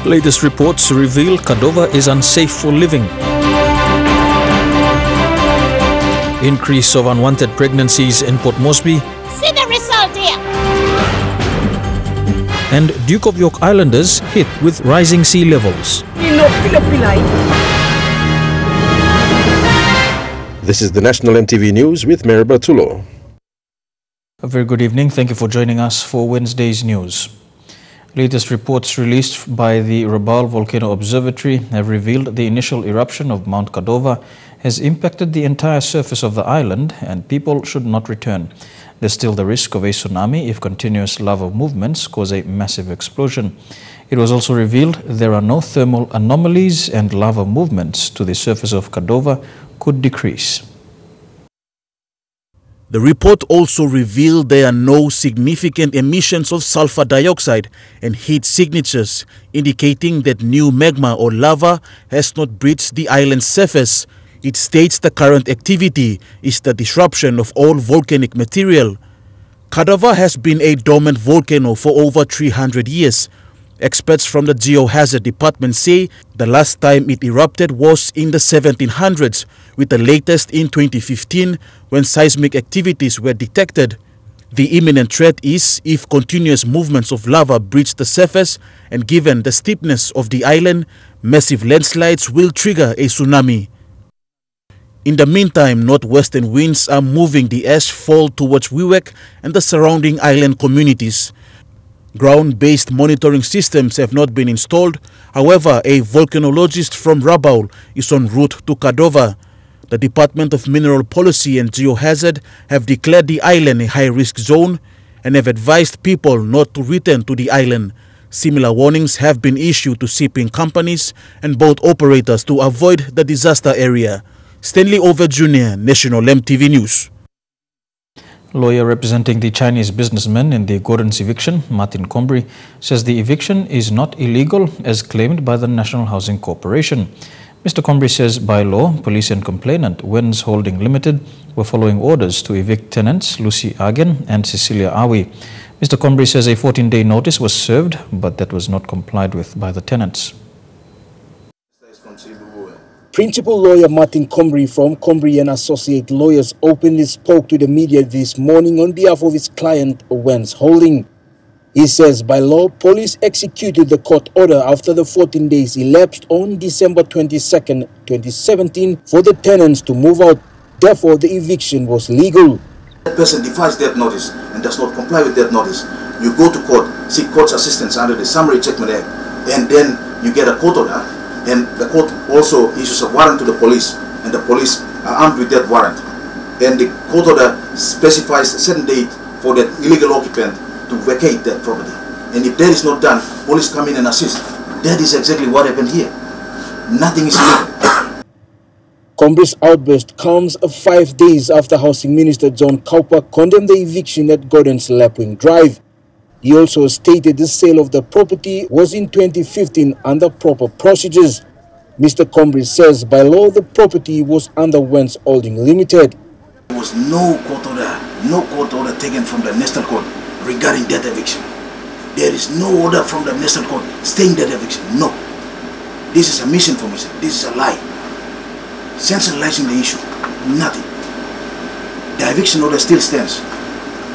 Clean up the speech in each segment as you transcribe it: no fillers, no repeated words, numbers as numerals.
Latest reports reveal Kadovar is unsafe for living. Increase of unwanted pregnancies in Port Moresby. See the result here. And Duke of York Islanders hit with rising sea levels. This is the National EMTV News with Mary Bertulo. A very good evening. Thank you for joining us for Wednesday's news. Latest reports released by the Rabaul Volcano Observatory have revealed the initial eruption of Mount Kadovar has impacted the entire surface of the island and people should not return. There's still the risk of a tsunami if continuous lava movements cause a massive explosion. It was also revealed there are no thermal anomalies and lava movements to the surface of Kadovar could decrease. The report also revealed there are no significant emissions of sulfur dioxide and heat signatures, indicating that new magma or lava has not breached the island's surface. It states the current activity is the disruption of all volcanic material. Kadovar has been a dormant volcano for over 300 years. Experts from the Geohazard Department say the last time it erupted was in the 1700s, with the latest in 2015 when seismic activities were detected. The imminent threat is if continuous movements of lava breach the surface, and given the steepness of the island, massive landslides will trigger a tsunami. In the meantime, northwestern winds are moving the ash fall towards Wewak and the surrounding island communities. Ground-based monitoring systems have not been installed. However, a volcanologist from Rabaul is en route to Kadovar. The Department of Mineral Policy and Geohazard have declared the island a high-risk zone and have advised people not to return to the island. Similar warnings have been issued to shipping companies and boat operators to avoid the disaster area. Stanley Over Jr., National EMTV News. Lawyer representing the Chinese businessman in the Gordon's eviction, Martin Combry, says the eviction is not illegal as claimed by the National Housing Corporation. Mr. Combry says by law, police and complainant Wens Holding Limited were following orders to evict tenants Lucy Agen and Cecilia Awi. Mr. Combry says a 14-day notice was served, but that was not complied with by the tenants. Principal lawyer Martin Combry from Combry & Associate Lawyers openly spoke to the media this morning on behalf of his client, Wens Holding. He says by law, police executed the court order after the 14 days elapsed on December 22, 2017 for the tenants to move out. Therefore, the eviction was legal. That person defies that notice and does not comply with that notice. You go to court, seek court's assistance under the Summary Checkment Act, and then you get a court order. And the court also issues a warrant to the police, and the police are armed with that warrant. And the court order specifies a certain date for that illegal occupant to vacate that property. And if that is not done, police come in and assist. That is exactly what happened here. Nothing is illegal. Combry's outburst comes 5 days after Housing Minister John Kaupa condemned the eviction at Gordon's Lapwing Drive. He also stated the sale of the property was in 2015 under proper procedures. Mr. Combry says by law the property was under Wens Holding Limited. There was no court order taken from the National Court regarding that eviction. There is no order from the National Court staying that eviction. No. This is a misinformation. This is a lie. Sensationalizing the issue. Nothing. The eviction order still stands.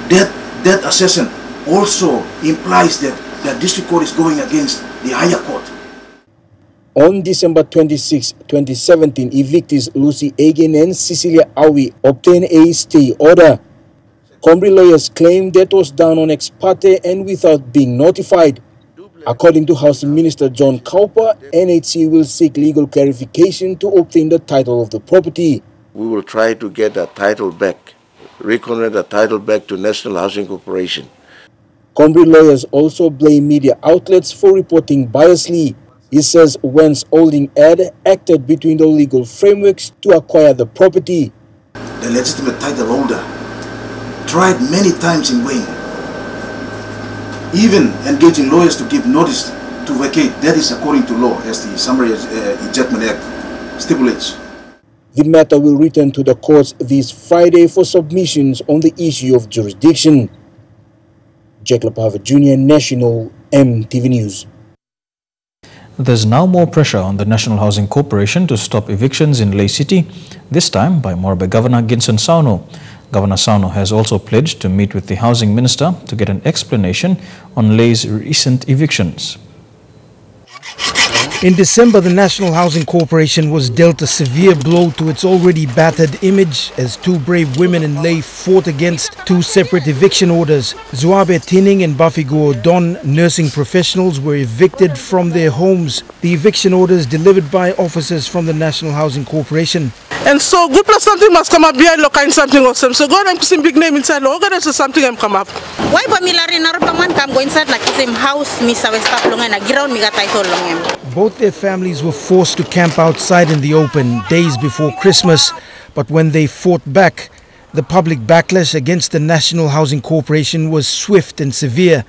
That assertion also implies that the district court is going against the higher court. On December 26, 2017, evictees Lucy Agen and Cecilia Awi obtained a stay order. Combry lawyers claim that was done on ex parte and without being notified. According to Housing Minister John Kaupa, NHC will seek legal clarification to obtain the title of the property. We will try to get the title back, reconnect the title back to National Housing Corporation. Combry lawyers also blame media outlets for reporting biasly. He says Wens Holding acted between the legal frameworks to acquire the property. The legitimate title holder tried many times in vain, even engaging lawyers to give notice to vacate. That is according to law, as the Summary Ejectment Act stipulates. The matter will return to the courts this Friday for submissions on the issue of jurisdiction. Jacob Jr., National EMTV News. There's now more pressure on the National Housing Corporation to stop evictions in Lae City, this time by Moresby Governor Ginson Sauno. Governor Sauno has also pledged to meet with the Housing Minister to get an explanation on Lae's recent evictions. In December, the National Housing Corporation was dealt a severe blow to its already battered image as two brave women in Lae fought against two separate eviction orders. Zuabe Tining and Bafigo Don, nursing professionals, were evicted from their homes. The eviction orders delivered by officers from the National Housing Corporation. And so, good plus something must come up behind look and something awesome. So, God, I'm putting big name inside. Look at something I'm come up. Why Pamilari Narupaman come go inside like the same house, Miss Avesta long and a ground me got title long. Both their families were forced to camp outside in the open days before Christmas, but when they fought back, the public backlash against the National Housing Corporation was swift and severe.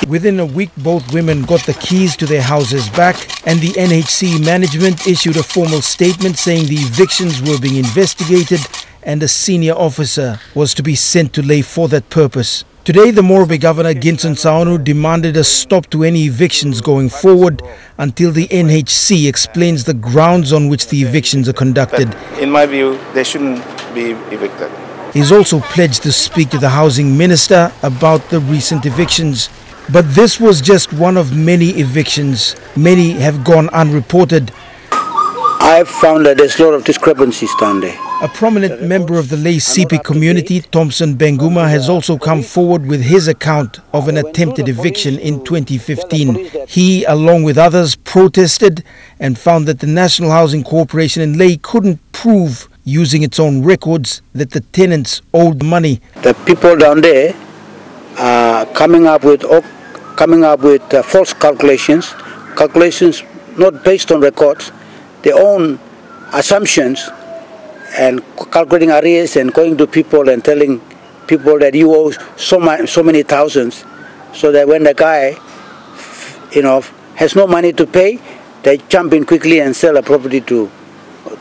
Within a week, both women got the keys to their houses back, and the NHC management issued a formal statement saying the evictions were being investigated and a senior officer was to be sent to Lae for that purpose. Today, the Moresby Governor Ginson Sauno demanded a stop to any evictions going forward until the NHC explains the grounds on which the evictions are conducted. In my view, they shouldn't be evicted. He's also pledged to speak to the Housing Minister about the recent evictions. But this was just one of many evictions. Many have gone unreported. I've found that there's a lot of discrepancies down there. A prominent member of the Lae CP community, Thompson Benguma, has also come forward with his account of an attempted eviction in 2015. He, along with others, protested and found that the National Housing Corporation in Lae couldn't prove, using its own records, that the tenants owed money. The people down there are coming up with false calculations not based on records, their own assumptions, and calculating arrears and going to people and telling people that you owe so many thousands, so that when the guy, has no money to pay, they jump in quickly and sell a property to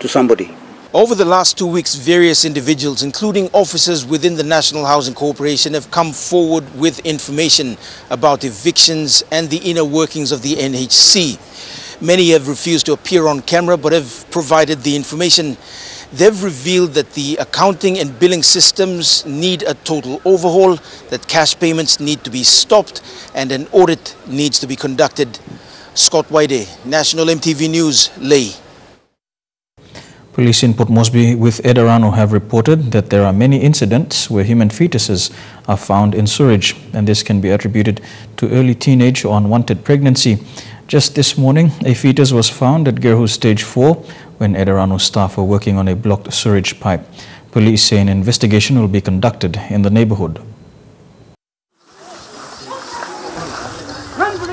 somebody. Over the last 2 weeks, various individuals, including officers within the National Housing Corporation, have come forward with information about evictions and the inner workings of the NHC. Many have refused to appear on camera but have provided the information. They've revealed that the accounting and billing systems need a total overhaul, that cash payments need to be stopped, and an audit needs to be conducted. Scott Waide, National MTV News, Lae. Police in Port Moresby with Edarano have reported that there are many incidents where human fetuses are found in sewage, and this can be attributed to early teenage or unwanted pregnancy. Just this morning, a fetus was found at Gerhu Stage 4 when Edarano staff were working on a blocked sewage pipe. Police say an investigation will be conducted in the neighborhood.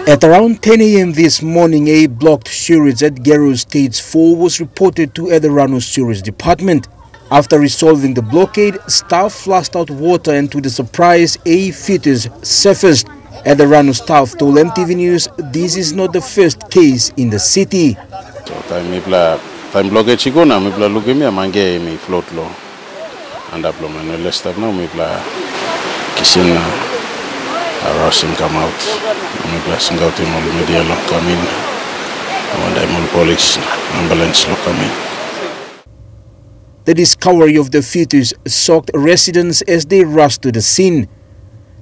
At around 10 a.m. this morning, a blocked sewage at Gerhu Stage 4 was reported to Edarano Sewage Department. After resolving the blockade, staff flushed out water, and to the surprise, a fetus surfaced. Edarano staff told MTV News this is not the first case in the city. Time blockage igona mi bla lugimia mange mi float lo and up lo mano lester now mi bla kisina rushing come out mi bla sing out in all media lo come in and I'm police ambulance lo come in. The discovery of the fetus shocked residents as they rushed to the scene.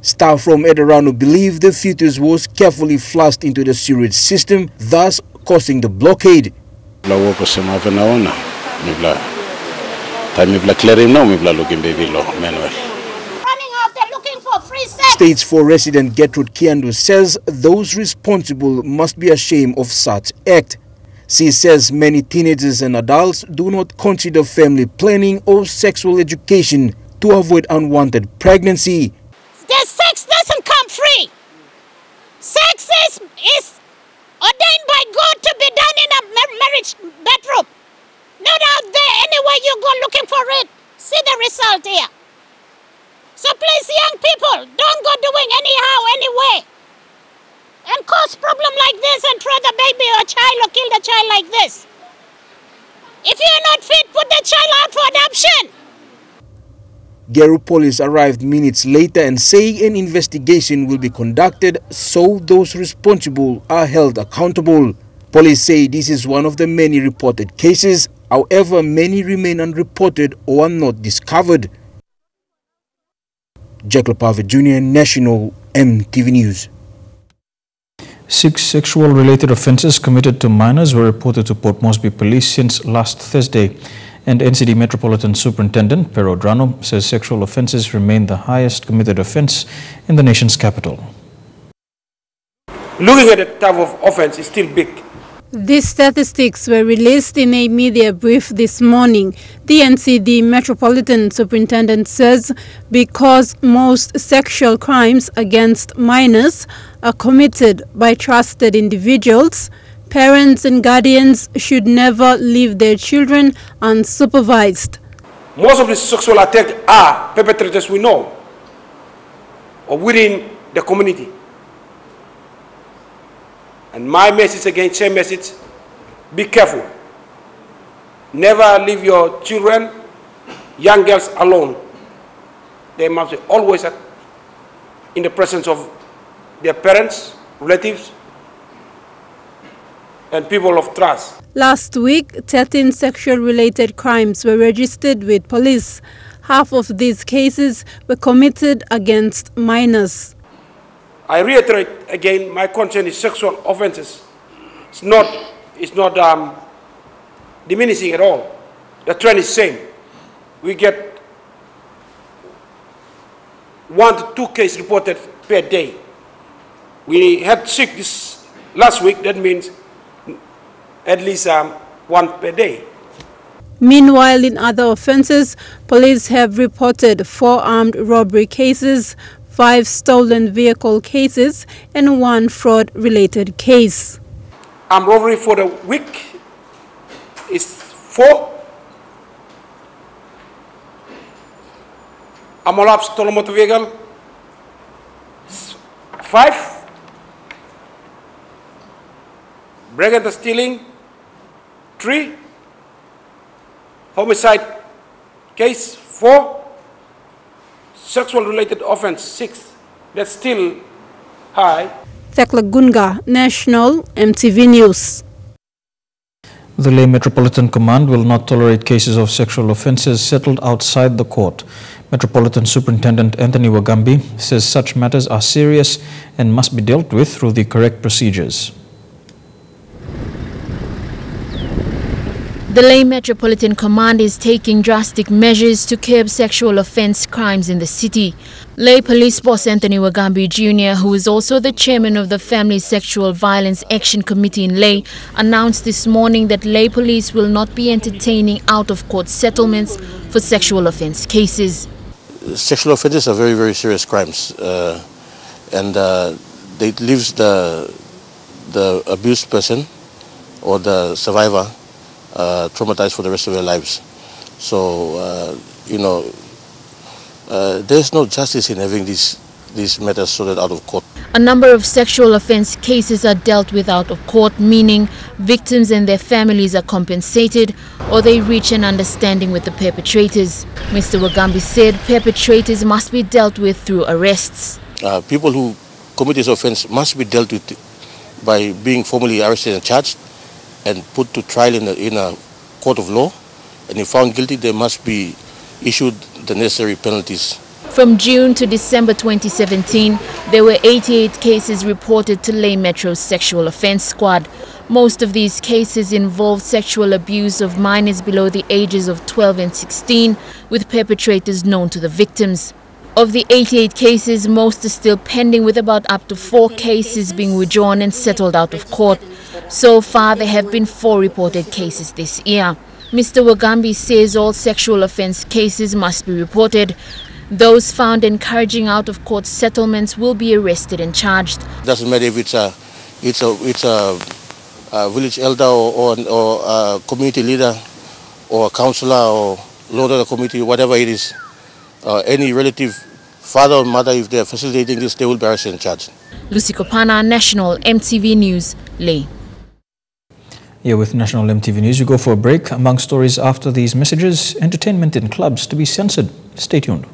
Staff from Edarano believe the fetus was carefully flushed into the sewage system, thus causing the blockade. Running out there looking for free sex. Stage 4 resident Gertrude Kiandu says those responsible must be ashamed of such act. She says many teenagers and adults do not consider family planning or sexual education to avoid unwanted pregnancy. The sex doesn't come free. Sex is ordained by God to be done in a marriage bedroom. Not out there anywhere you go looking for it. See the result here. So please, young people, don't go doing anyhow, anyway, and cause problem like this and throw the baby or child or kill the child like this. If you're not fit, put the child out for adoption. Geru police arrived minutes later and say an investigation will be conducted so those responsible are held accountable. Police say this is one of the many reported cases. However, many remain unreported or are not discovered. Jack Lepave Jr., National EMTV News. 6 sexual-related offences committed to minors were reported to Port Moresby Police since last Thursday. And NCD Metropolitan Superintendent Pero Drano says sexual offences remain the highest committed offence in the nation's capital. Looking at the type of offence is still big. These statistics were released in a media brief this morning. The NCD Metropolitan Superintendent says because most sexual crimes against minors are committed by trusted individuals, parents and guardians should never leave their children unsupervised. Most of the sexual attacks are perpetrators we know or within the community. And my message again, same message, be careful. Never leave your children, young girls alone. They must be always in the presence of their parents, relatives, and people of trust. Last week, 13 sexual-related crimes were registered with police. Half of these cases were committed against minors. I reiterate again, my concern is sexual offences. It's not diminishing at all. The trend is same. We get 1 to 2 cases reported per day. We had 6 this last week. That means at least 1 per day. Meanwhile, in other offences, police have reported 4 armed robbery cases, 5 stolen vehicle cases, and 1 fraud-related case. Armed robbery for the week is 4. Amolab stolen motor vehicle, 5. Break and stealing, 3. Homicide case, 4. Sexual-related offense, 6. That's still high. Thekla Gunga, National EMTV News. The Lae Metropolitan Command will not tolerate cases of sexual offences settled outside the court. Metropolitan Superintendent Anthony Wagambi says such matters are serious and must be dealt with through the correct procedures. The Lae Metropolitan Command is taking drastic measures to curb sexual offence crimes in the city. Lae Police Boss Anthony Wagambi Jr., who is also the chairman of the Family Sexual Violence Action Committee in Lae, announced this morning that Lae Police will not be entertaining out-of-court settlements for sexual offence cases. Sexual offences are very, very serious crimes, and it leaves the abused person or the survivor traumatized for the rest of their lives. So, there's no justice in having these matters sorted out of court. A number of sexual offence cases are dealt with out of court, meaning victims and their families are compensated or they reach an understanding with the perpetrators. Mr. Wagambi said perpetrators must be dealt with through arrests. People who commit this offence must be dealt with by being formally arrested and charged and put to trial in a court of law, and if found guilty, they must be issued the necessary penalties. From June to December 2017, there were 88 cases reported to Lae Metro's Sexual Offence Squad. Most of these cases involved sexual abuse of minors below the ages of 12 and 16, with perpetrators known to the victims. Of the 88 cases, most are still pending, with about up to 4 cases being withdrawn and settled out of court. So far, there have been 4 reported cases this year. Mr. Wagambi says all sexual offence cases must be reported. Those found encouraging out-of-court settlements will be arrested and charged. Doesn't matter if it's a village elder or a community leader or a councillor or lord of the community, whatever it is. Any relative, father or mother, if they are facilitating this, they will be arrested and charged. Lucy Kopana, National EMTV News, Lae. Here with National EMTV News, we go for a break. Among stories after these messages, entertainment in clubs to be censored. Stay tuned.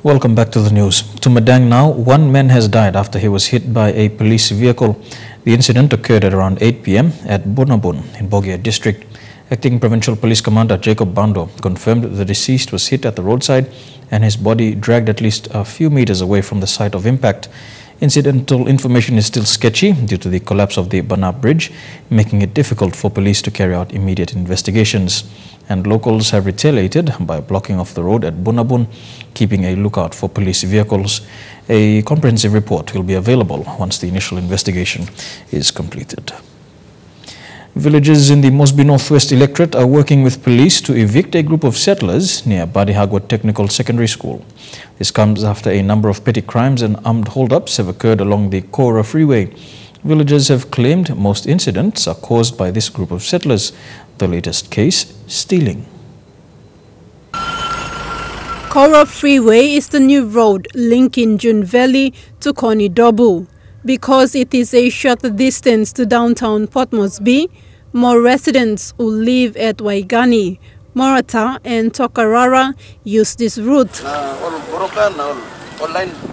Welcome back to the news. To Madang now, one man has died after he was hit by a police vehicle. The incident occurred at around 8 p.m. at Bunabun in Bogia district. Acting Provincial Police Commander Jacob Bando confirmed the deceased was hit at the roadside and his body dragged at least a few meters away from the site of impact. Incidental information is still sketchy due to the collapse of the Bana Bridge, making it difficult for police to carry out immediate investigations. And locals have retaliated by blocking off the road at Bunabun, keeping a lookout for police vehicles. A comprehensive report will be available once the initial investigation is completed. Villagers in the Moresby Northwest electorate are working with police to evict a group of settlers near Badihagwa Technical Secondary School. This comes after a number of petty crimes and armed hold-ups have occurred along the Kadovar freeway. Villagers have claimed most incidents are caused by this group of settlers. The latest case, stealing. Kadovar Freeway is the new road linking June Valley to Konidobu. Because it is a short distance to downtown Port Moresby, more residents who live at Waigani, Morata and Tokarara use this route.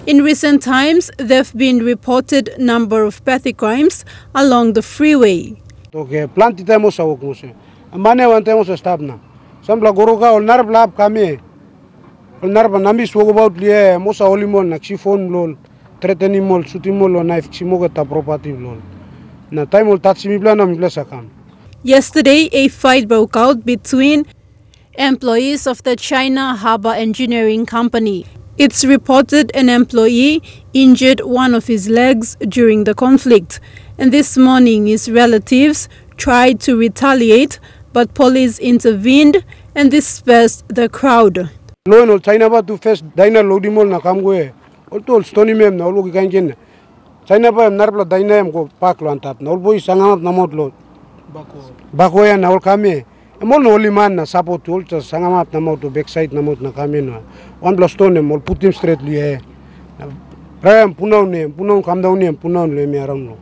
In recent times, there have been reported number of petty crimes along the freeway. Mane one time was stop na. Some la goroka or narb lab kame. Or narba nami spoke about lie mosa olimon na phone lol. Threatening mol, shooting mol or knife chimogata property lol. Na time will touch me plan mi sakam. Yesterday, a fight broke out between employees of the China Harbour Engineering Company. It's reported an employee injured one of his legs during the conflict. And this morning, his relatives tried to retaliate, but police intervened and dispersed the crowd. No, China ba to first dina lodimol na kamgoe. All stony mem na ologi kangen. China ba narpla dina em go park lo antap. Na boy sangam na mod lo. Bako ya na ol kame. Emol no liman na support ol ta sangam na mod to backside na mod na kame na. One plus stone em ol put him straight liye. Ram punaw kam down em punaw le me around lo.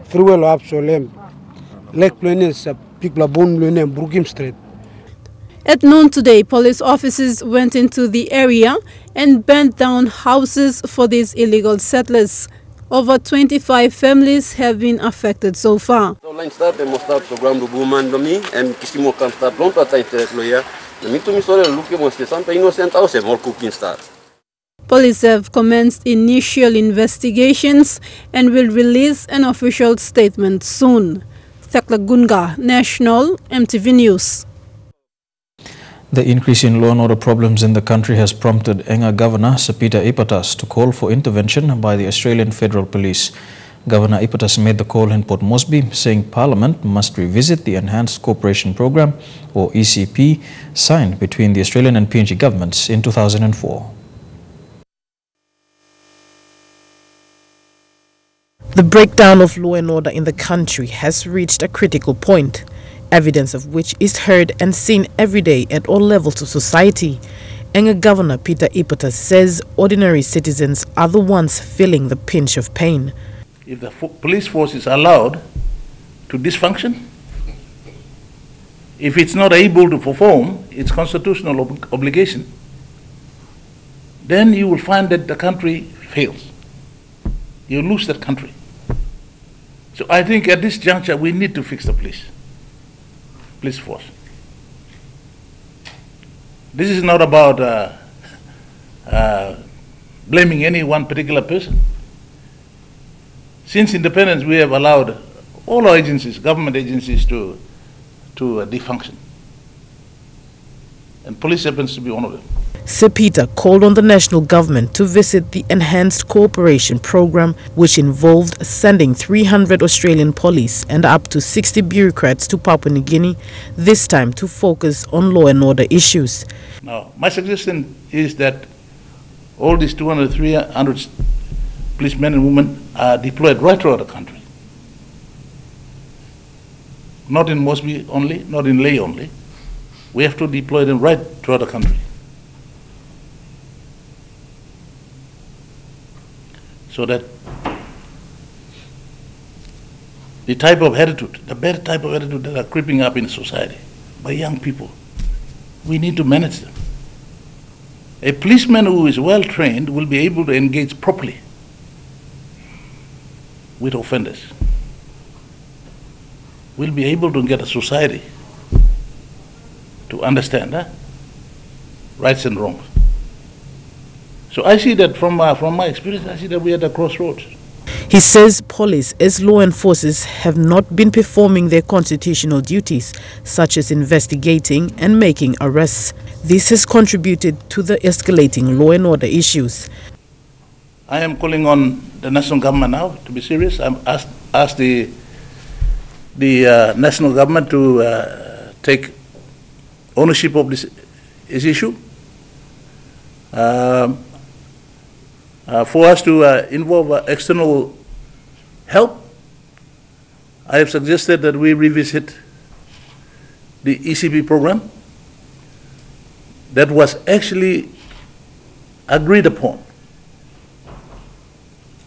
Freeway lo up so lem. Leg planes people bone le broke him straight. At noon today, police officers went into the area and burnt down houses for these illegal settlers. Over 25 families have been affected so far. Police have commenced initial investigations and will release an official statement soon. Thakla Gunga, National EMTV News. The increase in law and order problems in the country has prompted Enga Governor Sapita Ipatas to call for intervention by the Australian Federal Police. Governor Ipatas made the call in Port Moresby, saying Parliament must revisit the Enhanced Cooperation Programme, or ECP, signed between the Australian and PNG governments in 2004. The breakdown of law and order in the country has reached a critical point, evidence of which is heard and seen every day at all levels of society. Enga Governor Peter Ipatas says ordinary citizens are the ones feeling the pinch of pain. If the police force is allowed to dysfunction, if it's not able to perform its constitutional obligation, then you will find that the country fails. You lose that country. So I think at this juncture we need to fix the police force. This is not about blaming any one particular person. Since independence, we have allowed all our agencies, government agencies, to defunction. And police happens to be one of them. Sir Peter called on the national government to visit the Enhanced Cooperation Programme, which involved sending 300 Australian police and up to 60 bureaucrats to Papua New Guinea, this time to focus on law and order issues. Now, my suggestion is that all these 200, 300 policemen and women are deployed right throughout the country. Not in Moresby only, not in Lae only. We have to deploy them right throughout the country. So that the type of attitude, the bad type of attitude that are creeping up in society by young people, we need to manage them. A policeman who is well trained will be able to engage properly with offenders. Will be able to get a society to understand rights and wrongs. So I see that from my experience, I see that we are at a crossroads. He says police as law enforcers have not been performing their constitutional duties, such as investigating and making arrests. This has contributed to the escalating law and order issues. I am calling on the national government now to be serious. I'm asked the national government to take ownership of this issue. For us to involve external help, I have suggested that we revisit the ECP program that was actually agreed upon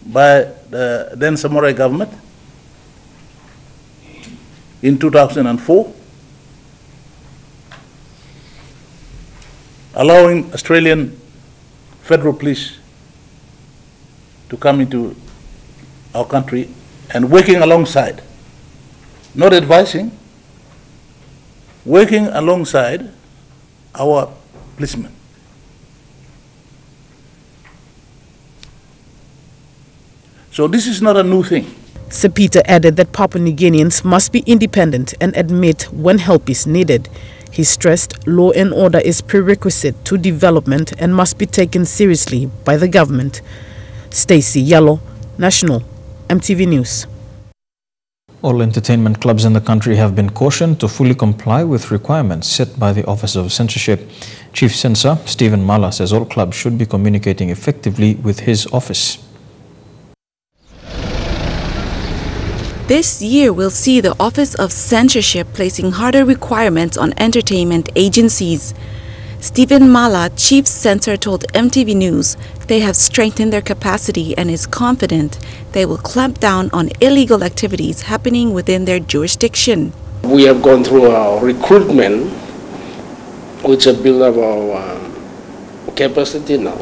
by the then Samurai government in 2004, allowing Australian Federal Police to come into our country and working alongside, not advising, working alongside our policemen. So this is not a new thing. Sir Peter added that Papua New Guineans must be independent and admit when help is needed. He stressed law and order is prerequisite to development and must be taken seriously by the government. Stacey Yellow, National, MTV News. All entertainment clubs in the country have been cautioned to fully comply with requirements set by the Office of Censorship. Chief Censor Stephen Mala says all clubs should be communicating effectively with his office. This year will see the Office of Censorship placing harder requirements on entertainment agencies. Stephen Mala, Chief Censor, told MTV News they have strengthened their capacity and is confident they will clamp down on illegal activities happening within their jurisdiction. We have gone through our recruitment, which has built up our capacity now.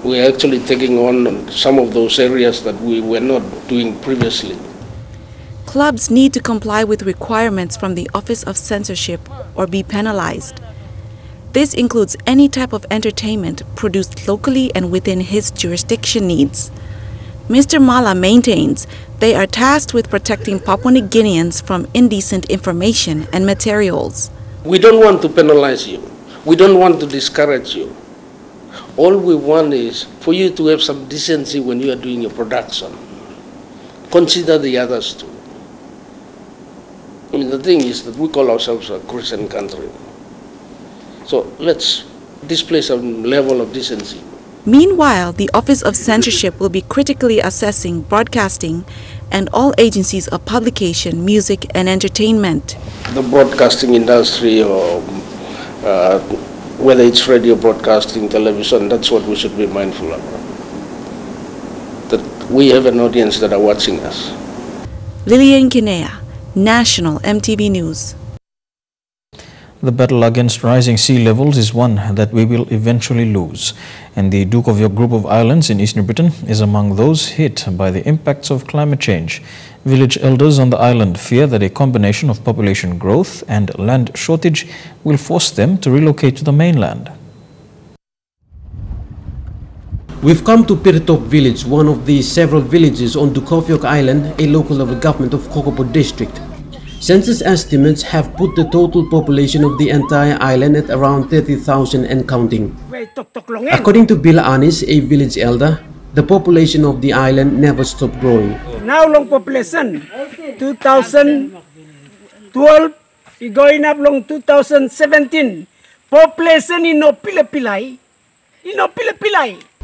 We are actually taking on some of those areas that we were not doing previously. Clubs need to comply with requirements from the Office of Censorship or be penalized. This includes any type of entertainment produced locally and within his jurisdiction needs. Mr. Mala maintains they are tasked with protecting Papua New Guineans from indecent information and materials. We don't want to penalize you. We don't want to discourage you. All we want is for you to have some decency when you are doing your production. Consider the others too. I mean, the thing is that we call ourselves a Christian country. So let's display some level of decency. Meanwhile, the Office of Censorship will be critically assessing broadcasting and all agencies of publication, music and entertainment. The broadcasting industry, or whether it's radio broadcasting, television, that's what we should be mindful of. That we have an audience that are watching us. Lillian Kinea, National MTV News. The battle against rising sea levels is one that we will eventually lose, and the Duke of York group of islands in Eastern Britain is among those hit by the impacts of climate change. Village elders on the island fear that a combination of population growth and land shortage will force them to relocate to the mainland. We've come to Pirtop village, one of the several villages on Duke of York Island, a local level government of Kokopo district. Census estimates have put the total population of the entire island at around 30,000 and counting. According to Bill Anis, a village elder, the population of the island never stopped growing. Now long population, 2012, going up long 2017. Population in Pilai.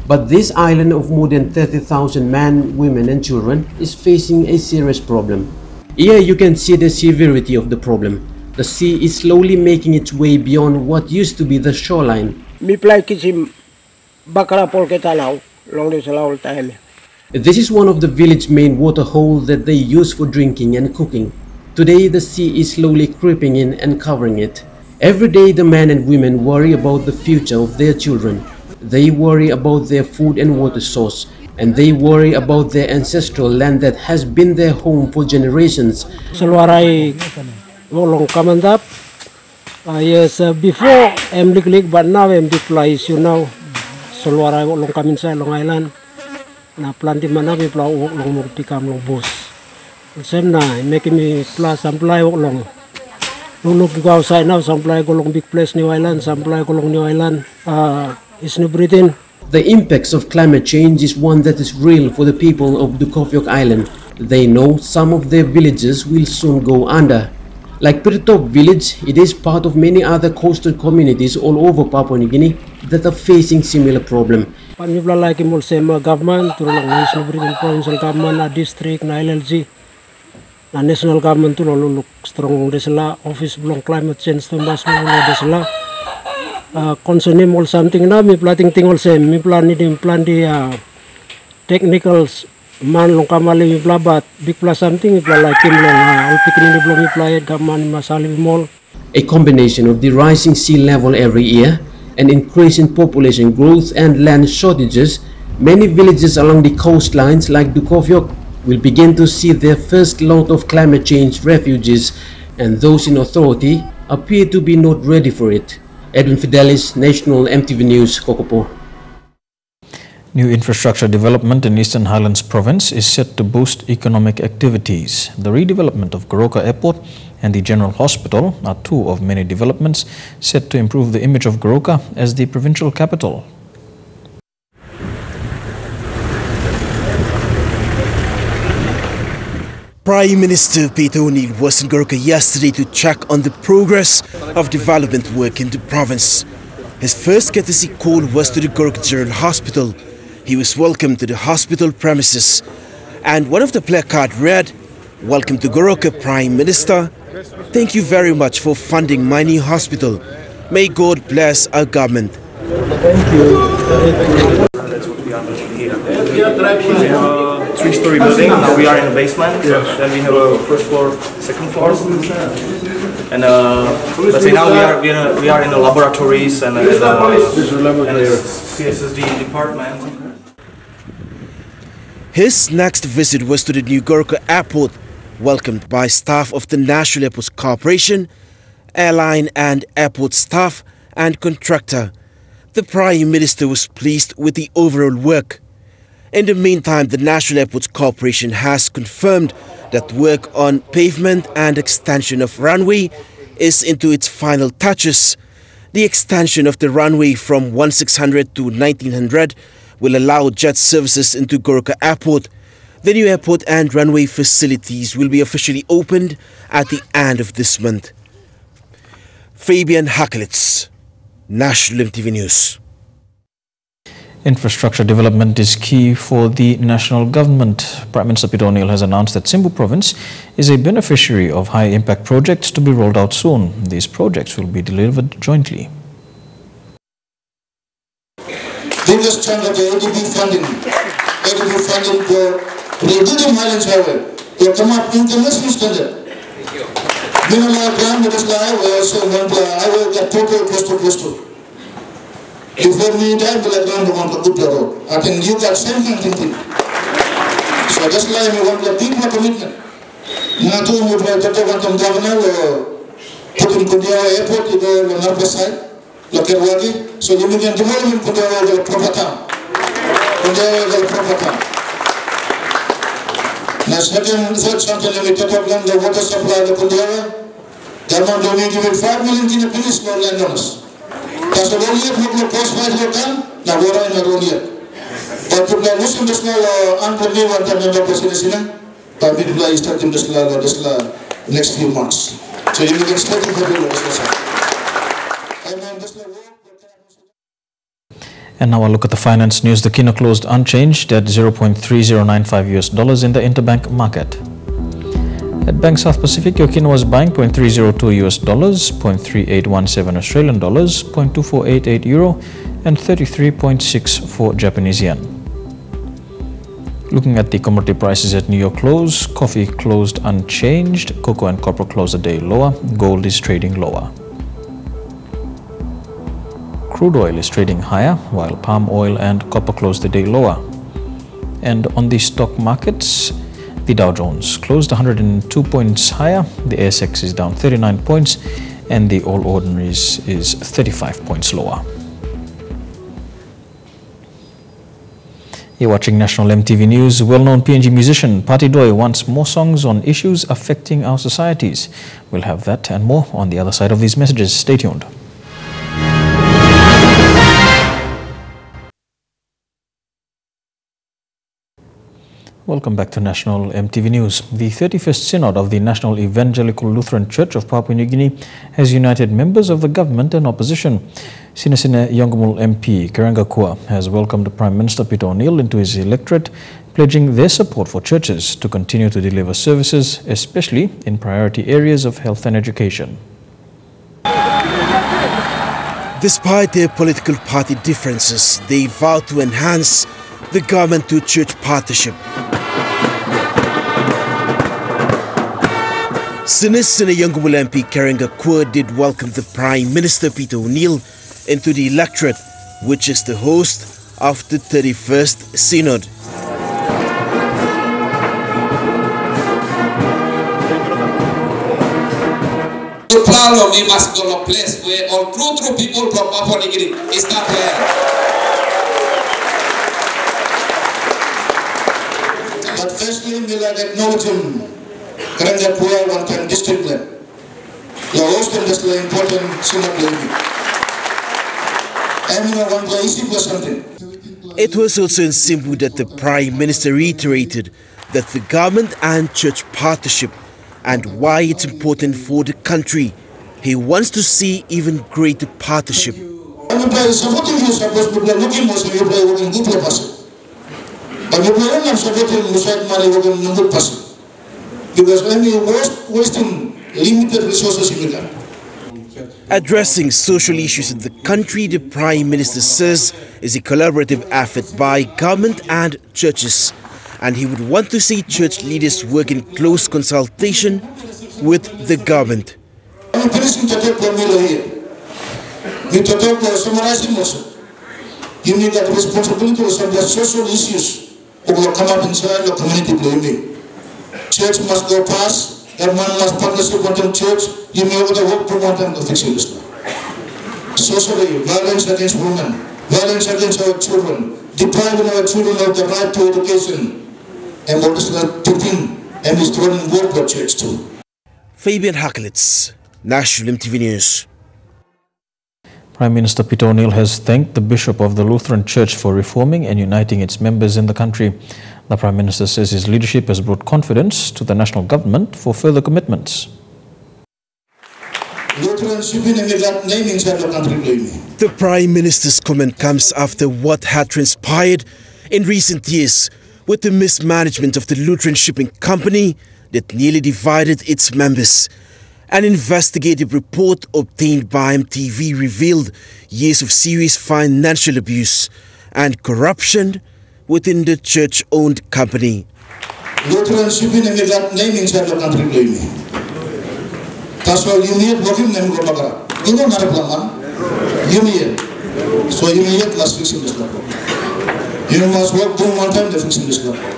But this island of more than 30,000 men, women and children is facing a serious problem. Here you can see the severity of the problem. The sea is slowly making its way beyond what used to be the shoreline. This is one of the village main water holes that they use for drinking and cooking. Today the sea is slowly creeping in and covering it. Every day the men and women worry about the future of their children. They worry about their food and water source, and they worry about their ancestral land that has been their home for generations. Selwarai wolong kamandap. Yes, before I'm lig, but now I'm deployed. You know, Selwarai wolong kaminsa Long Island. Na planti mana be plau wolong murti kam long bus. Sem na making me plus supply wolong. Look go outside now. Supply go long big place New Island. Supply go long New Island. It's New Britain. The impacts of climate change is one that is real for the people of Dukovyok Island. They know some of their villages will soon go under. Like Pritop village, it is part of many other coastal communities all over Papua New Guinea that are facing similar problem. Panjubla like same government, to national Britain provincial government, district, LLG, national government to look strong desla office belong climate change to mas desla. Concerning all something na mi plating tingol same mi plan di technicals man long kamali mi plabat big plus something mi like him long all picking di belong mi played gaman masali mall. A combination of the rising sea level every year and increase in population growth and land shortages, many villages along the coastlines like Dukovyok will begin to see their first lot of climate change refugees, and those in authority appear to be not ready for it. Edwin Fidelis, National EMTV News, Kokopo. New infrastructure development in Eastern Highlands Province is set to boost economic activities. The redevelopment of Goroka Airport and the General Hospital are two of many developments set to improve the image of Goroka as the provincial capital. Prime Minister Peter O'Neill was in Goroka yesterday to check on the progress of development work in the province. His first courtesy call was to the Goroka General Hospital. He was welcomed to the hospital premises, and one of the placards read, "Welcome to Goroka, Prime Minister. Thank you very much for funding my new hospital. May God bless our government." Thank you. We have a three-story building. Now we are in the basement. Then we have a first floor, second floor, and let's say now we are in the laboratories and the CSSD department. His next visit was to the new Goroka Airport, welcomed by staff of the National Airports Corporation, airline and airport staff and contractor. The Prime Minister was pleased with the overall work. In the meantime, the National Airports Corporation has confirmed that work on pavement and extension of runway is into its final touches. The extension of the runway from 1600 to 1900 will allow jet services into Goroka Airport. The new airport and runway facilities will be officially opened at the end of this month. Fabian Hakelitz, National EMTV News. Infrastructure development is key for the national government. Prime Minister Peter O'Neill has announced that Simbu Province is a beneficiary of high-impact projects to be rolled out soon. These projects will be delivered jointly. Biggest chunk of the ADB funding for the Highlands Highway. They come up international standard. Minala Grand Middle we also want the highway that total close to. Before me time, the ground want to put the road. I think you got same thing. So that's why we want the people commitment. Not only we want to governor or put in Kundiawa Airport, on the north side, Lokerwagi, so you can develop Kundiawa the proper town. Kundiawa the proper town. Now third something we talk about the water supply the Kundiawa. Government only give 5 million in the police for landowners. That's the only problem post by local, now we're in the only. But people are losing the small unbelievable and member president, but people are starting this next few months. So you can start to do And now a look at the finance news. The kina closed unchanged at $0.3095 in the interbank market. At Bank South Pacific, your kina was buying $0.302, $0.3817 Australian dollars, $0.2488 euro, and 33.64 Japanese yen. Looking at the commodity prices at New York close, coffee closed unchanged, cocoa and copper closed a day lower, gold is trading lower. crude oil is trading higher, while palm oil and copper closed the day lower. And on the stock markets, the Dow Jones closed 102 points higher, the ASX is down 39 points, and the All Ordinaries is 35 points lower. You're watching National EMTV News. Well-known PNG musician Patti Doi wants more songs on issues affecting our societies. We'll have that and more on the other side of these messages. Stay tuned. Welcome back to National EMTV News. The 31st Synod of the National Evangelical Lutheran Church of Papua New Guinea has united members of the government and opposition. Sinasina Yongomul MP Karanga Kua has welcomed Prime Minister Peter O'Neill into his electorate, pledging their support for churches to continue to deliver services, especially in priority areas of health and education. Despite their political party differences, they vow to enhance the government-to-church partnership. Sinasina Yongomul MP Karanga Kua did welcome the Prime Minister Peter O'Neill into the electorate, which is the host of the 31st Synod. The problem we must go to a place where all true people from Papua New Guinea is not there. But firstly, we like acknowledging Karanga Kua one-time district level. Your host and this important Synod lady. It was also in Simbu that the Prime Minister reiterated that the government and church partnership and why it's important for the country. He wants to see even greater partnership. Because we're wasting limited resources in the country. Addressing social issues in the country, the Prime Minister says, is a collaborative effort by government and churches, and he would want to see church leaders work in close consultation with the government. You need that responsibility of some social issues will come up inside your community. Church must go past. Everyone must partnership with the church. You may have to work to want them to fix it. Socially, violence against women, violence against our children, depriving our children of the right to education, and what is that teaching and is thrown in work for church too. Fabian Hakelitz, National EMTV News. Prime Minister Peter O'Neill has thanked the Bishop of the Lutheran Church for reforming and uniting its members in the country. The Prime Minister says his leadership has brought confidence to the national government for further commitments. The Prime Minister's comment comes after what had transpired in recent years with the mismanagement of the Lutheran Shipping Company that nearly divided its members. An investigative report obtained by EMTV revealed years of serious financial abuse and corruption within the church-owned company. Lutheran Shipping and that name inside the country blame me. That's why you need working name go back. You know not a plan, you need. So you need last fixing this problem. You must work through one time to fixing this problem.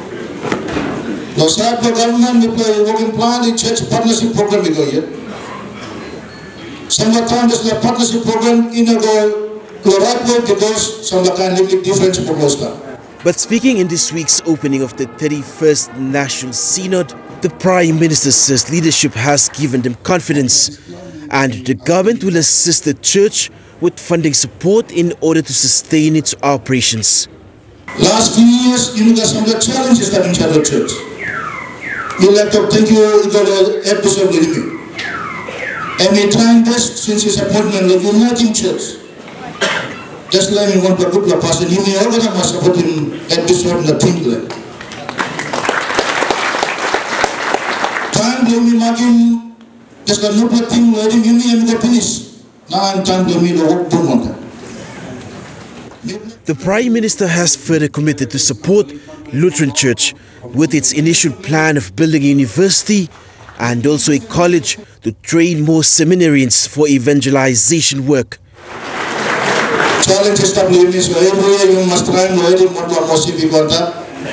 The start the government we play working plan the church partnership program we go here. Some of the time this partnership program in a go right way because some of the kind of different proposal. But speaking in this week's opening of the 31st National Synod, the Prime Minister says leadership has given them confidence and the government will assist the church with funding support in order to sustain its operations. Last few years, you know, some of the challenges that inside the church. You like to thank you for the episode with me. And we trying best since his appointment of uniting church. Just like me one particular person, you may already must support him episode in the team. Time to me marking just a no thing where you may have finish. Now I'm time to me the work to one. The Prime Minister has further committed to support Lutheran Church with its initial plan of building a university and also a college to train more seminarians for evangelization work. challenge established is every year you must try and learn more Port Moresby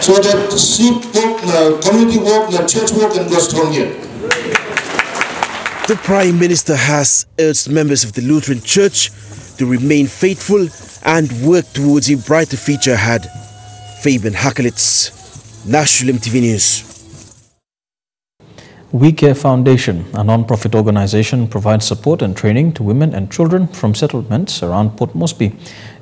so that sheep work, community work, church work and go strong here. The Prime Minister has urged members of the Lutheran Church to remain faithful and work towards a brighter future ahead. Fabian Hakelitz, National EMTV News. We Care Foundation, a non-profit organization, provides support and training to women and children from settlements around Port Moresby.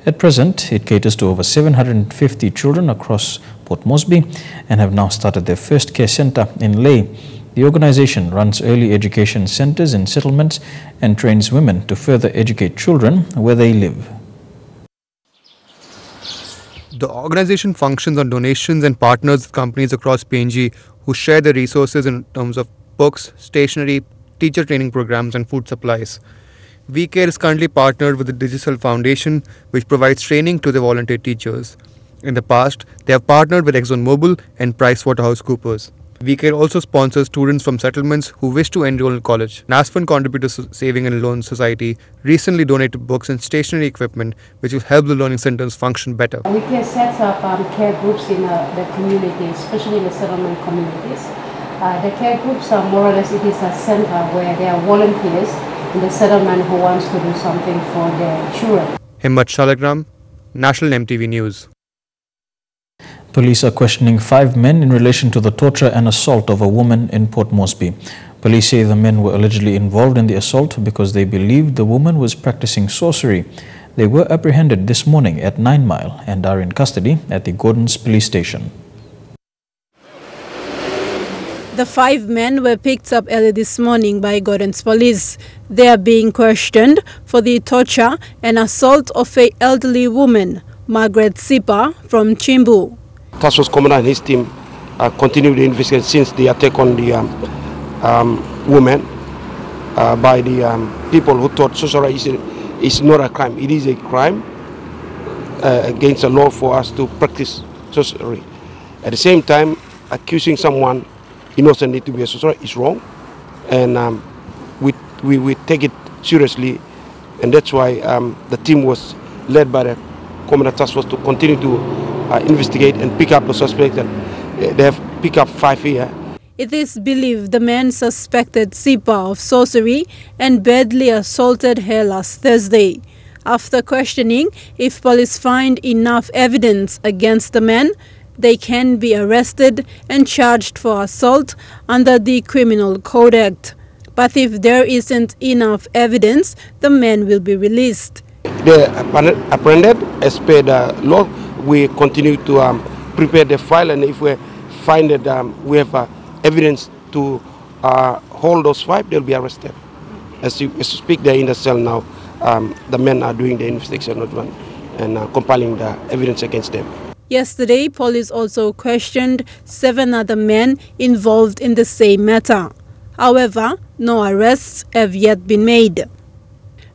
At present, it caters to over 750 children across Port Moresby and have now started their first care center in Ley. The organization runs early education centers in settlements and trains women to further educate children where they live. The organization functions on donations and partners with companies across PNG who share their resources in terms of books, stationery, teacher training programs and food supplies. We Care is currently partnered with the Digital Foundation, which provides training to the volunteer teachers. In the past, they have partnered with ExxonMobil and PricewaterhouseCoopers. We Care also sponsors students from settlements who wish to enroll in college. NASFAN Contributors Saving and Loan Society recently donated books and stationery equipment, which will help the learning centers function better. We can set up care groups in the community, especially in the settlement communities. The care groups are more or less, it is a center where there are volunteers in the settlement who wants to do something for their children. Himmat Shalagram, National EMTV News. Police are questioning 5 men in relation to the torture and assault of a woman in Port Moresby. Police say the men were allegedly involved in the assault because they believed the woman was practicing sorcery. They were apprehended this morning at 9 Mile and are in custody at the Gordon's police station. The 5 men were picked up early this morning by Gordon's police. They are being questioned for the torture and assault of an elderly woman, Margaret Sipa, from Chimbu. Task Force Commander and his team continued the investigation since the attack on the woman by the people who thought sorcery is not a crime. It is a crime against the law for us to practice sorcery. At the same time, accusing someone innocently to be a sorcerer is wrong, and we take it seriously, and that's why the team was led by the Commander Task Force to continue to investigate and pick up the suspects, and they have picked up 5 here. It is believed the men suspected Sipa of sorcery and badly assaulted her last Thursday. After questioning, if police find enough evidence against the men, they can be arrested and charged for assault under the Criminal Code Act. But if there isn't enough evidence, the men will be released. They apprehended as per the law. We continue to prepare the file, and if we find that we have evidence to hold those 5, they'll be arrested. As you speak, they're in the cell now. The men are doing the investigation and compiling the evidence against them. Yesterday, police also questioned 7 other men involved in the same matter. However, no arrests have yet been made.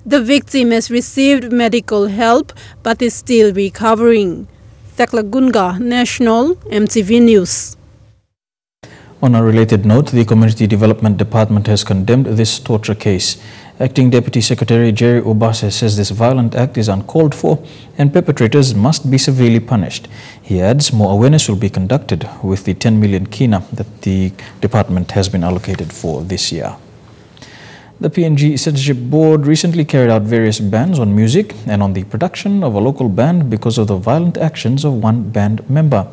The victim has received medical help but is still recovering. Thekla Gunga, National EMTV News. On a related note, the Community Development Department has condemned this torture case. Acting Deputy Secretary Jerry Obase says this violent act is uncalled for and perpetrators must be severely punished. He adds more awareness will be conducted with the 10 million kina that the department has been allocated for this year. The PNG Censorship Board recently carried out various bans on music and on the production of a local band because of the violent actions of one band member.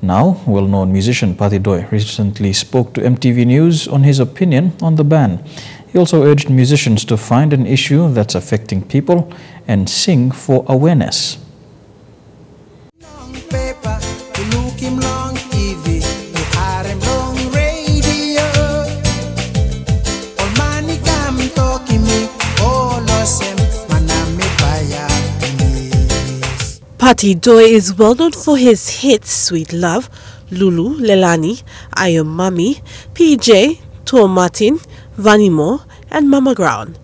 Now, well-known musician Patty Doi recently spoke to EMTV News on his opinion on the ban. He also urged musicians to find an issue that's affecting people and sing for awareness. Patty Doi is well known for his hits Sweet Love, Lulu, Lelani, I Am Mummy, PJ, Tor Martin, Vanimo, and Mama Ground.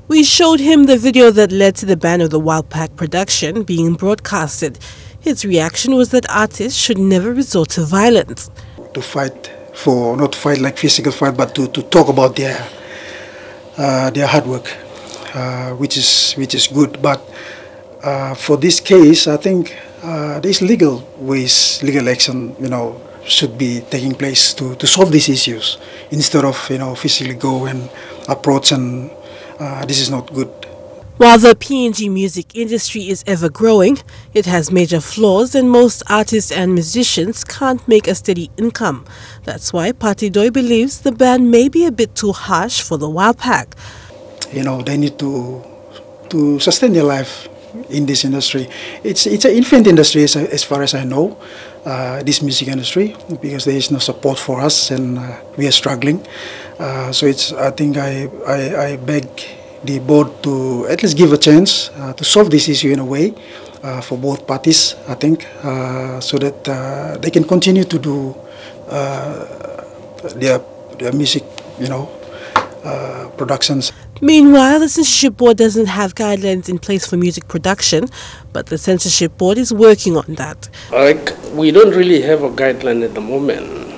We showed him the video that led to the ban of the Wild Pack production being broadcasted. His reaction was that artists should never resort to violence. To fight for not fight like physical fight, but to talk about their hard work, which is good. But for this case, I think there's legal ways, legal action, should be taking place to solve these issues instead of physically go and approach, and this is not good. While the PNG music industry is ever growing, it has major flaws and most artists and musicians can't make a steady income. That's why Pati Doi believes the ban may be a bit too harsh for the wild pack. They need to sustain their life in this industry. It's an infant industry as far as I know, this music industry, because there is no support for us and we are struggling. So I think I beg the board to at least give a chance to solve this issue in a way for both parties, I think, so that they can continue to do their music, productions. Meanwhile, the censorship board doesn't have guidelines in place for music production, but the censorship board is working on that. We don't really have a guideline at the moment,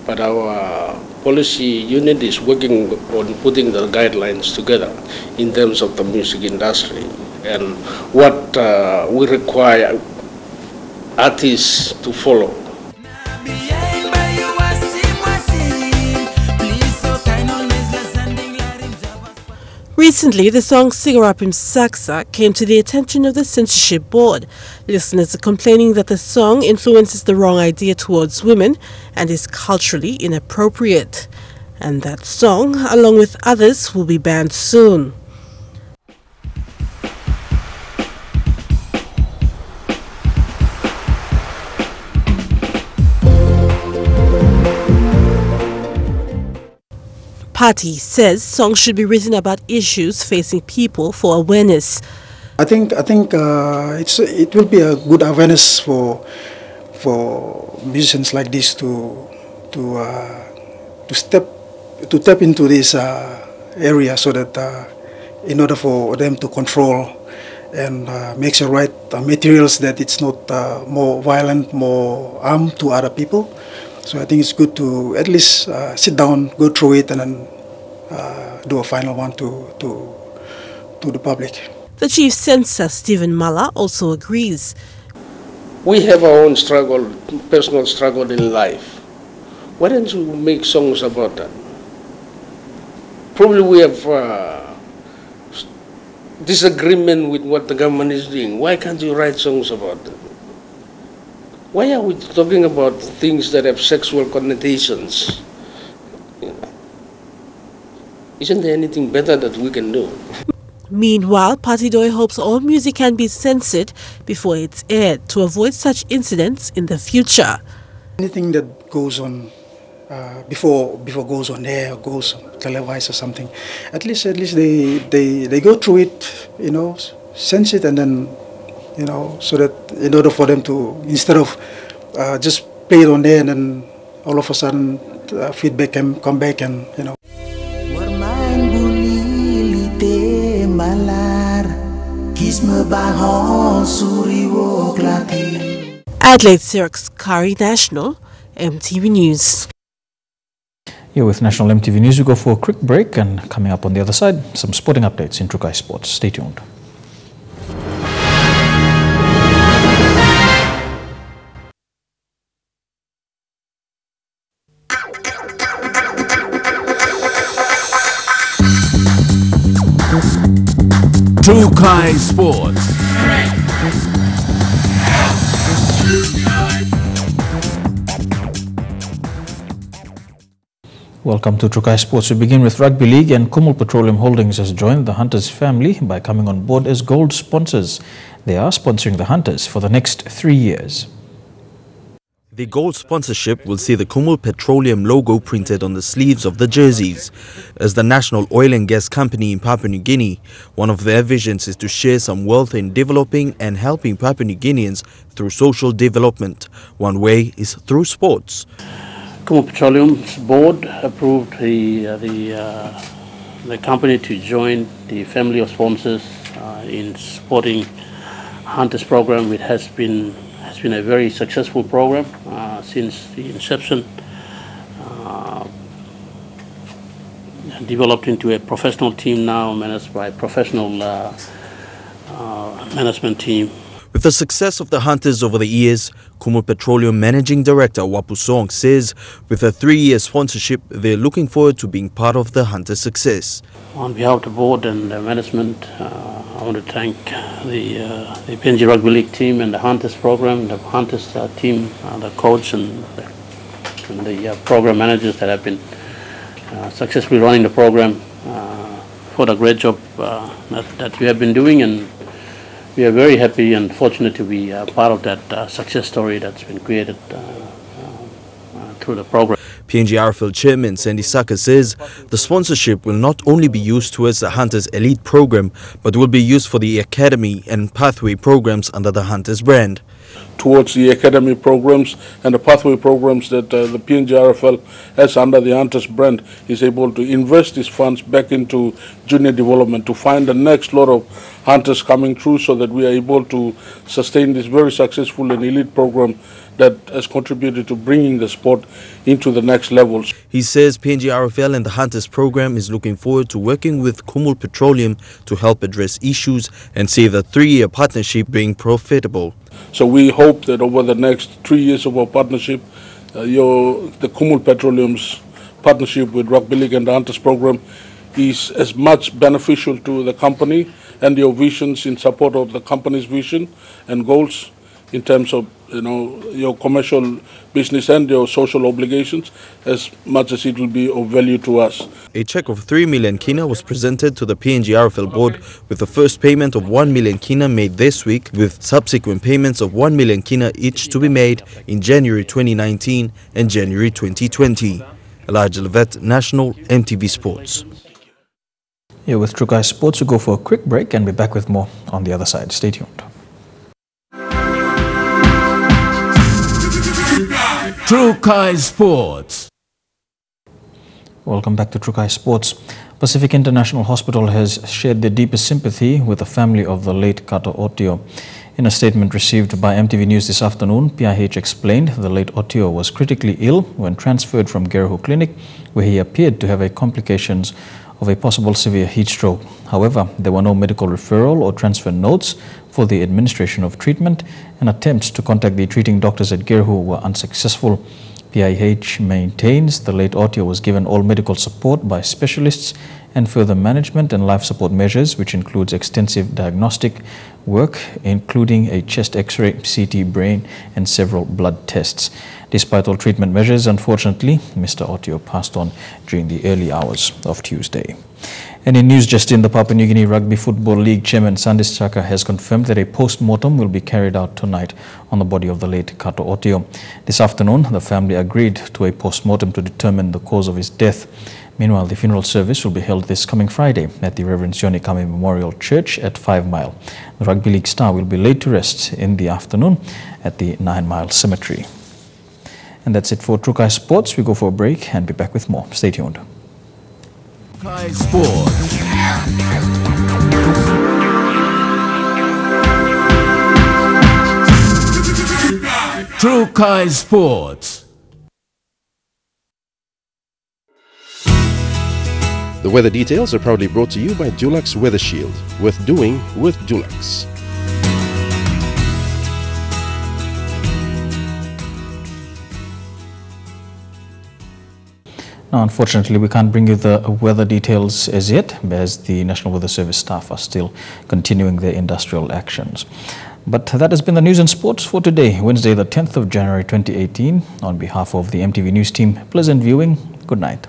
but our policy unit is working on putting the guidelines together in terms of the music industry and what we require artists to follow. Recently, the song Sigarapim Saksa came to the attention of the censorship board. Listeners are complaining that the song influences the wrong idea towards women and is culturally inappropriate. And that song, along with others, will be banned soon. Pati says songs should be written about issues facing people for awareness. I think it will be a good awareness for musicians like this to tap into this area, so that in order for them to control and make the right materials, that it's not more violent, more harm to other people. So I think it's good to at least sit down, go through it, and then do a final one to the public. The chief censor, Stephen Mala, also agrees. We have our own struggle, personal struggle in life. Why don't you make songs about that? Probably we have disagreement with what the government is doing. Why can't you write songs about that? Why are we talking about things that have sexual connotations? Isn't there anything better that we can do? Meanwhile, Pati Doi hopes all music can be censored before it's aired to avoid such incidents in the future. Anything that goes on before goes on air, goes televised or something, at least they go through it, sense it, and then so that in order for them to, instead of just play it on there and then all of a sudden feedback can come back and Adelaide Siraks Kari National, MTV News. Here with National MTV News, we go for a quick break, and coming up on the other side, some sporting updates in Trukai Sports. Stay tuned. Trukai Sports. Welcome to Trukai Sports. We begin with Rugby League, and Kumul Petroleum Holdings has joined the Hunters family by coming on board as gold sponsors. They are sponsoring the Hunters for the next 3 years. The gold sponsorship will see the Kumul Petroleum logo printed on the sleeves of the jerseys. As the national oil and gas company in Papua New Guinea, one of their visions is to share some wealth in developing and helping Papua New Guineans through social development. One way is through sports. Kumul Petroleum's board approved the company to join the family of sponsors in supporting Hunters program. It has been a very successful program since the inception. developed into a professional team now, managed by a professional management team. With the success of the hunters over the years, Kumul Petroleum Managing Director Wapu Song says with a 3-year sponsorship, they're looking forward to being part of the hunters' success. On behalf of the board and the management, I want to thank the PNG Rugby League team and the hunters program, the hunters team, the coach and the program managers that have been successfully running the program for the great job that we have been doing, and we are very happy and fortunate to be part of that success story that's been created through the program. PNG RFL Chairman Sandy Saka says the sponsorship will not only be used towards the Hunters Elite program, but will be used for the Academy and Pathway programs under the Hunters brand. Towards the Academy programs and the Pathway programs that the PNG RFL has under the Hunters brand is able to invest these funds back into junior development to find the next lot of hunters coming through so that we are able to sustain this very successful and elite program that has contributed to bringing the sport into the next levels. He says PNG RFL and the Hunters program is looking forward to working with Kumul Petroleum to help address issues and see the 3-year partnership being profitable. So we hope that over the next 3 years of our partnership, the Kumul Petroleum's partnership with Rugby League and the Hunters program is as much beneficial to the company and your visions in support of the company's vision and goals in terms of your commercial business and your social obligations, as much as it will be of value to us. A cheque of 3 million kina was presented to the PNG RFL board, with the first payment of 1 million kina made this week, with subsequent payments of 1 million kina each to be made in January 2019 and January 2020. Elijah Levet, National EMTV Sports. Here with Trukai Sports, we'll go for a quick break and be back with more on the other side. Stay tuned. Trukai Sports. Welcome back to Trukai Sports. Pacific International Hospital has shared their deepest sympathy with the family of the late Kato Otio. In a statement received by MTV News this afternoon, PIH explained the late Otio was critically ill when transferred from Gerhu Clinic, where he appeared to have complications of a possible severe heat stroke. However, there were no medical referral or transfer notes for the administration of treatment, and attempts to contact the treating doctors at Gerhu were unsuccessful. PIH maintains the late Otio was given all medical support by specialists and further management and life support measures, which includes extensive diagnostic work, including a chest x-ray, CT brain, and several blood tests. Despite all treatment measures, unfortunately, Mr. Otio passed on during the early hours of Tuesday. And in news just in, the Papua New Guinea Rugby Football League Chairman Sandis Chaka has confirmed that a post-mortem will be carried out tonight on the body of the late Kato Otio. This afternoon, the family agreed to a post-mortem to determine the cause of his death. Meanwhile, the funeral service will be held this coming Friday at the Reverend Sione Kame Memorial Church at 5 Mile. The Rugby League star will be laid to rest in the afternoon at the 9 Mile Cemetery. And that's it for Trukai Sports. We go for a break and be back with more. Stay tuned. Trukai Sports. Trukai Sports. The weather details are proudly brought to you by Dulux Weather Shield. Worth doing with Dulux. Now, unfortunately, we can't bring you the weather details as yet, as the National Weather Service staff are still continuing their industrial actions. But that has been the news and sports for today, Wednesday, the 10th of January 2018. On behalf of the MTV News team, pleasant viewing. Good night.